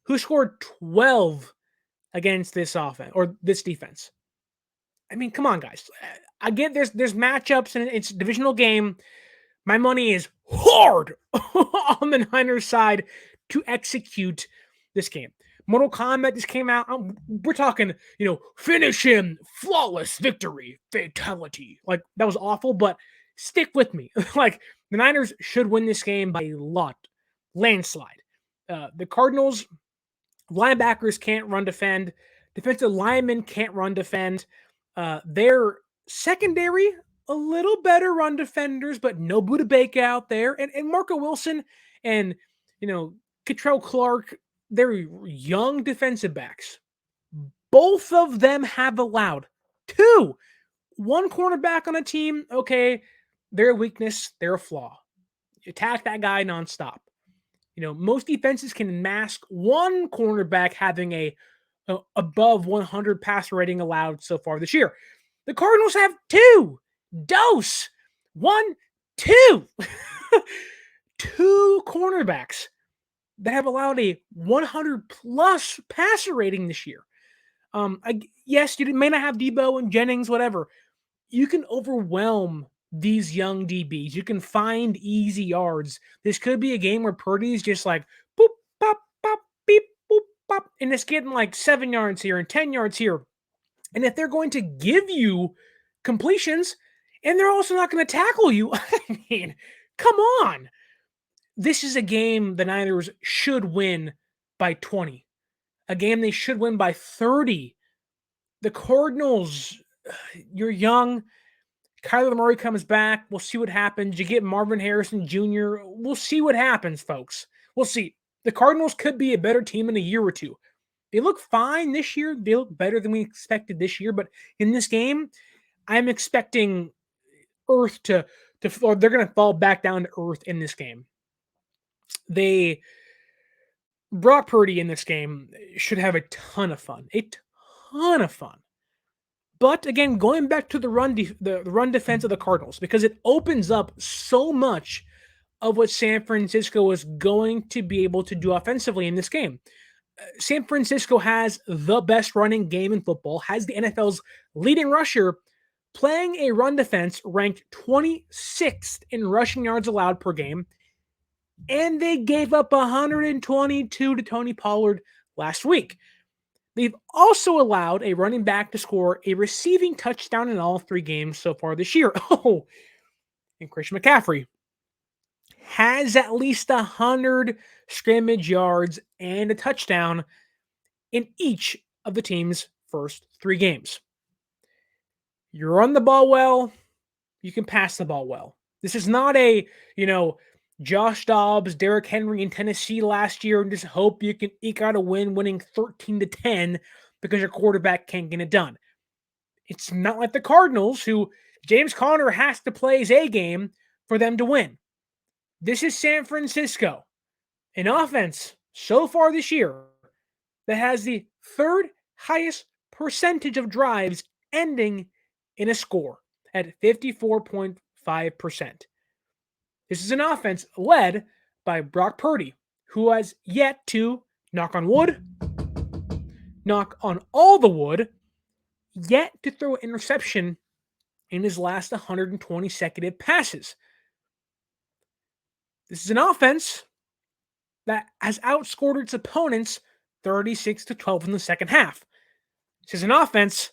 who scored 12 against this offense or this defense. I mean, come on, guys. I get there's matchups and it's a divisional game. My money is hard on the Niners side to execute this game. Mortal Kombat just came out. We're talking, finish him, flawless victory, fatality. Like, that was awful, but stick with me. Like, the Niners should win this game by a lot. Landslide. The Cardinals linebackers can't run defend. Defensive linemen can't run defend. Their secondary, a little better run defenders, but no Buda Baker out there. And Marco Wilson and, Catrell Clark, they're young defensive backs. Both of them have allowed one cornerback on a team. Okay, they're a weakness, they're a flaw. You attack that guy nonstop. Most defenses can mask one cornerback having a above 100 passer rating allowed so far this year. The Cardinals have 2. Dose. 1, 2. 2 cornerbacks that have allowed a 100 plus passer rating this year. Yes, you may not have Deebo and Jennings, whatever. You can overwhelm these young DBs. You can find easy yards. This could be a game where Purdy's just like boop, pop, pop, beep, boop, pop, and it's getting like 7 yards here and 10 yards here. And if they're going to give you completions and they're also not going to tackle you, I mean, come on. This is a game the Niners should win by 20. A game they should win by 30. The Cardinals, you're young. Kyler Murray comes back. We'll see what happens. You get Marvin Harrison Jr. We'll see what happens, folks. We'll see. The Cardinals could be a better team in a year or two. They look fine this year. They look better than we expected this year. But in this game, I'm expecting earth to or they're going to fall back down to earth in this game. Brock Purdy in this game should have a ton of fun. A ton of fun. But again, going back to the run defense of the Cardinals, because it opens up so much of what San Francisco is going to be able to do offensively in this game. San Francisco has the best running game in football, has the NFL's leading rusher, playing a run defense ranked 26th in rushing yards allowed per game, and they gave up 122 to Tony Pollard last week. They've also allowed a running back to score a receiving touchdown in all 3 games so far this year. Oh, and Christian McCaffrey has at least 100 scrimmage yards and a touchdown in each of the team's first 3 games. You run the ball well, you can pass the ball well. This is not a, Josh Dobbs, Derrick Henry in Tennessee last year and just hope you can eke out a win winning 13-10 because your quarterback can't get it done. It's not like the Cardinals, who James Conner has to play his A game for them to win. This is San Francisco, an offense so far this year that has the 3rd highest percentage of drives ending in a score at 54.5%. This is an offense led by Brock Purdy, who has yet to, knock on wood, knock on all the wood, yet to throw an interception in his last 120 consecutive passes. This is an offense that has outscored its opponents 36-12 in the second half. This is an offense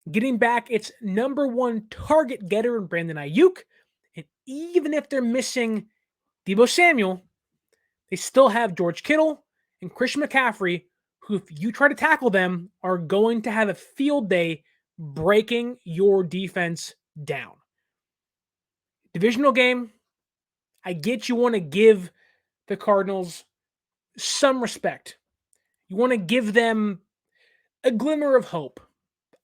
getting back its number 1 target getter in Brandon Aiyuk, and even if they're missing Deebo Samuel, they still have George Kittle and Christian McCaffrey, who, if you try to tackle them, are going to have a field day breaking your defense down. Divisional game, I get you want to give the Cardinals some respect. You want to give them a glimmer of hope,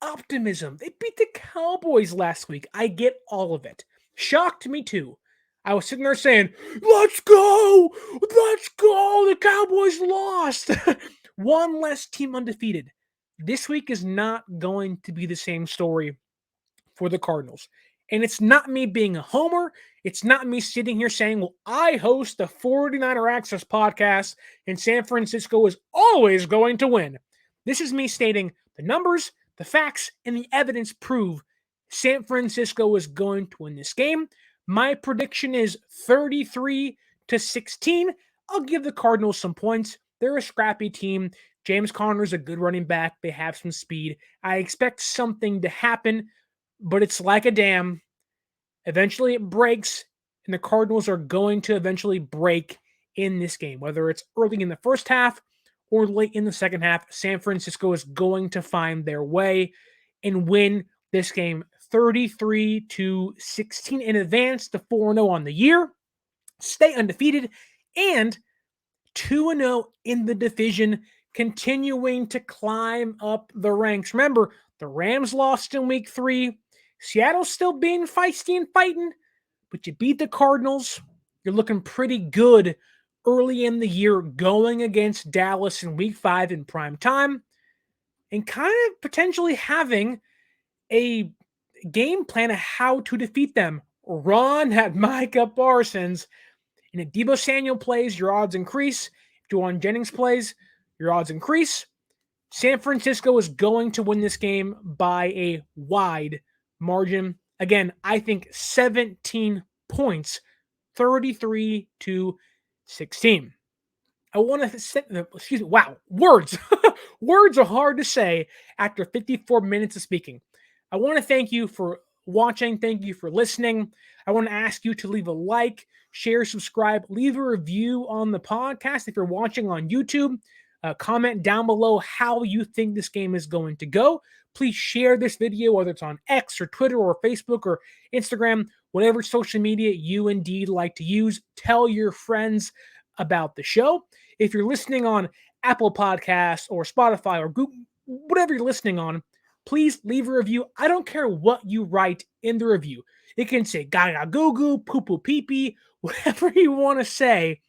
optimism. They beat the Cowboys last week. I get all of it. Shocked me too. I was sitting there saying, let's go! Let's go! The Cowboys lost! One less team undefeated. This week is not going to be the same story for the Cardinals. And it's not me being a homer. It's not me sitting here saying, well, I host the 49er Access podcast and San Francisco is always going to win. This is me stating the numbers, the facts, and the evidence prove San Francisco is going to win this game. My prediction is 33-16. I'll give the Cardinals some points. They're a scrappy team. James Conner's a good running back. They have some speed. I expect something to happen, but it's like a dam. Eventually it breaks, and the Cardinals are going to eventually break in this game. Whether it's early in the first half or late in the second half, San Francisco is going to find their way and win this game 33-16 and advance to 4-0 on the year, stay undefeated, and 2-0 in the division, continuing to climb up the ranks. Remember, the Rams lost in week 3. Seattle's still being feisty and fighting, but you beat the Cardinals. You're looking pretty good early in the year going against Dallas in week 5 in prime time and kind of potentially having a game plan of how to defeat them. Run at Micah Parsons. And if Deebo Samuel plays, your odds increase. If Juwan Jennings plays, your odds increase. San Francisco is going to win this game by a wide margin. Again, I think 17 points, 33-16. I want to say, wow, words. Words are hard to say after 54 minutes of speaking. I want to thank you for watching. Thank you for listening. I want to ask you to leave a like, share, subscribe, leave a review on the podcast. If you're watching on YouTube, comment down below how you think this game is going to go. Please share this video, whether it's on X or Twitter or Facebook or Instagram, whatever social media you indeed like to use. Tell your friends about the show. If you're listening on Apple Podcasts or Spotify or Google, whatever you're listening on, please leave a review. I don't care what you write in the review. It can say gaga goo goo, poo poo pee pee, whatever you want to say.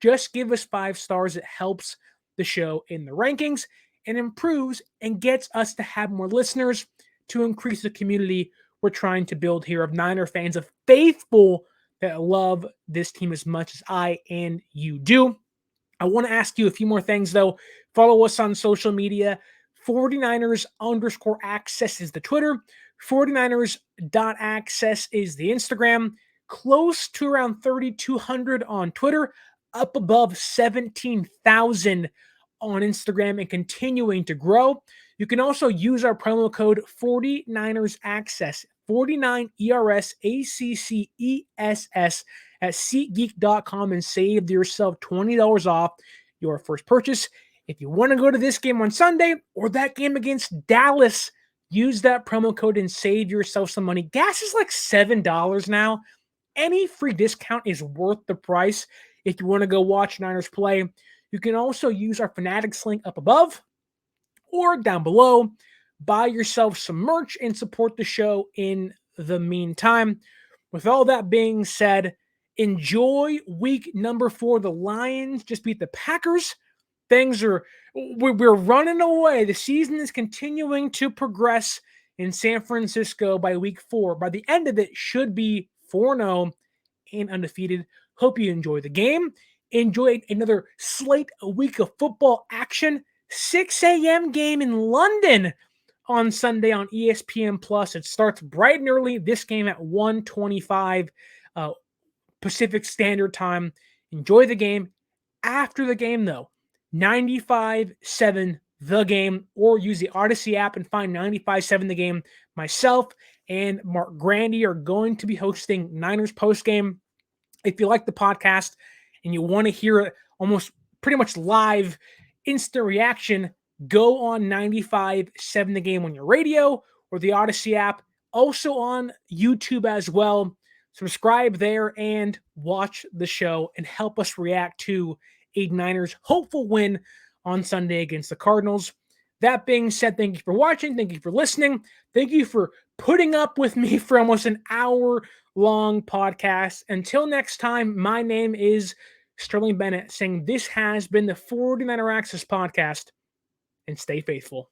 Just give us 5 stars. It helps the show in the rankings and improves and gets us to have more listeners to increase the community we're trying to build here of Niner fans, of faithful that love this team as much as I and you do. I want to ask you a few more things, though. Follow us on social media. 49ers_access is the Twitter. 49ers.access is the Instagram. Close to around 3,200 on Twitter. Up above 17,000 on Instagram and continuing to grow. You can also use our promo code 49ERSAccess, 49ERSACCESS at SeatGeek.com and save yourself $20 off your first purchase. If you want to go to this game on Sunday or that game against Dallas, use that promo code and save yourself some money. Gas is like $7 now. Any free discount is worth the price if you want to go watch Niners play. You can also use our Fanatics link up above or down below. Buy yourself some merch and support the show in the meantime. With all that being said, enjoy week number 4. The Lions just beat the Packers. We're running away. The season is continuing to progress in San Francisco by week 4. By the end of it, should be 4-0 and undefeated. Hope you enjoy the game. Enjoy another slate a week of football action. 6 a.m. game in London on Sunday on ESPN Plus. It starts bright and early. This game at 1:25 Pacific Standard Time. Enjoy the game. After the game, though, 95.7 The Game, or use the Odyssey app and find 95.7 The Game. Myself and Mark Grandy are going to be hosting Niners postgame. If you like the podcast and you want to hear it almost pretty much live, instant reaction, go on 95.7 The Game on your radio or the Odyssey app. Also on YouTube as well. Subscribe there and watch the show and help us react to a Niners hopeful win on Sunday against the Cardinals. That being said, thank you for watching. Thank you for listening. Thank you for putting up with me for almost an hour-long podcast. Until next time, my name is Sterling Bennett, saying this has been the 49er Access Podcast, and stay faithful.